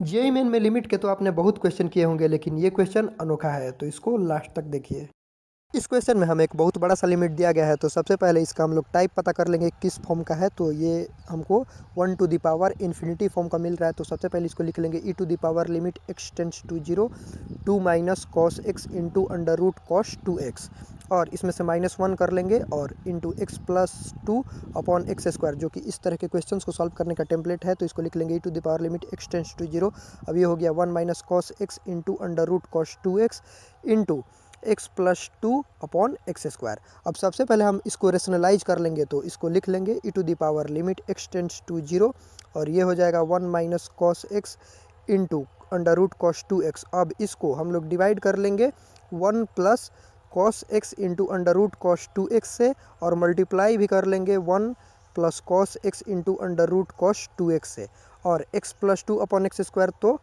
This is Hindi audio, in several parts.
जेईई मेन में लिमिट के तो आपने बहुत क्वेश्चन किए होंगे, लेकिन ये क्वेश्चन अनोखा है, तो इसको लास्ट तक देखिए। इस क्वेश्चन में हमें एक बहुत बड़ा सा लिमिट दिया गया है, तो सबसे पहले इसका हम लोग टाइप पता कर लेंगे किस फॉर्म का है। तो ये हमको 1 to the power infinity form का मिल रहा है। तो सबसे पहले इसको लिख लेंगे e to the power limit x tends to 0 2 minus cos x into under root cos 2x, और इसमें से -1 कर लेंगे और into x plus 2 upon x square, जो कि इस तरह के क्वेश्चंस को सॉल्व करने का टेम्पलेट है। तो इसको लिख लेंगे e to the power limit x tends to 0। अब ये हो गया 1 minus cos x into under root cos 2x into x plus 2 upon x square. अब सबसे पहले हम इसको रेशनलाइज कर लेंगे, तो इसको लिख लेंगे e to the power limit x tends to 0, और ये हो जाएगा 1 minus cos x into under root cos 2x। अब इसको हम लोग डिवाइड कर लेंगे 1 plus cos x into under root cos 2x से, और मल्टीप्लाई भी कर लेंगे 1 plus cos x into under root cos 2x से, और x plus 2 upon x square तो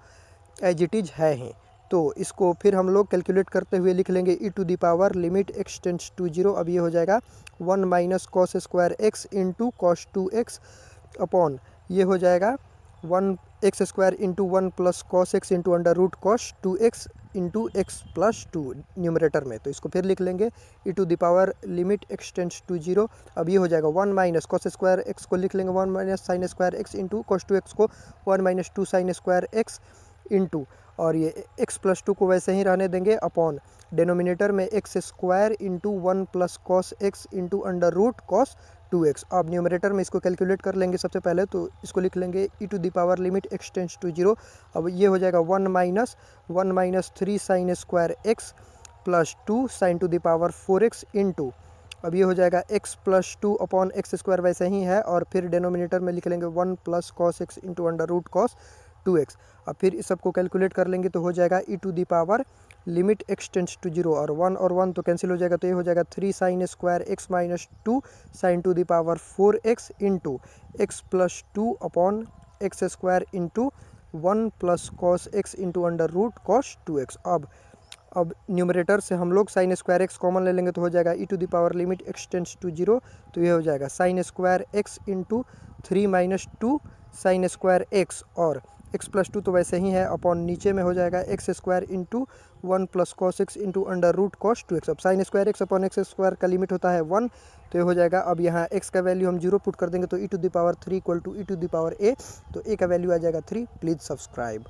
एज इट इज है ही। तो इसको फिर हम लोग कैलकुलेट करते हुए लिख लेंगे e to the power limit x tends to 0। अब ये हो जाएगा 1 minus cos square x into cos 2x upon ये हो जाएगा 1 x square into 1 plus cos x into under root cos 2x into x plus 2 numerator में। तो इसको फिर लिख लेंगे e to the power limit x tends to 0। अब ये हो जाएगा 1 माइनस कॉस स्क्वायर एक्स को लिख लेंगे 1 minus sign square x into cos 2x को 1 minus 2 sine square x into, और ये x प्लस 2 को वैसे ही रहने देंगे अपॉन डेनोमिनेटर में x square into 1 plus cos x into under root cos 2x। अब न्यूमरेटर में इसको कैलकुलेट कर लेंगे सबसे पहले, तो इसको लिख लेंगे e to the power limit x tends to 0। अब ये हो जाएगा 1 minus 3 sine square x plus 2 sine to the power 4x into, अब ये हो जाएगा x plus 2 upon x square वैसे ही है, और फिर डेनोमिनेटर में लिख लेंगे 1 plus cos x into under root cos 2x। अब फिर इस सबको कैलकुलेट कर लेंगे, तो हो जाएगा e to the power limit x tends to 0, और 1 तो कैंसिल हो जाएगा, तो ये हो जाएगा 3 sine square x minus 2 sine to the power 4x into x plus 2 upon x square into 1 plus cos x into under root cos 2x। अब न्यूमरेटर से हम लोग साइन स्क्वायर एक्स कॉमन ले लेंगे, तो हो जाएगा e to the power limit x tends to 0। तो ये हो जाएगा sine square x into 3 minus 2 sine square x, और एक्स प्लस 2 तो वैसे ही है अपॉन नीचे में हो जाएगा x square into 1 plus cos x into under root cos 2x। अब sine square x upon x square का लिमिट होता है 1, तो ये हो जाएगा, अब यहाँ x का वैल्यू हम 0 पुट कर देंगे, तो e to the power 3 equal to e to the power a, तो a का वैल्यू आ जाएगा 3। Please subscribe.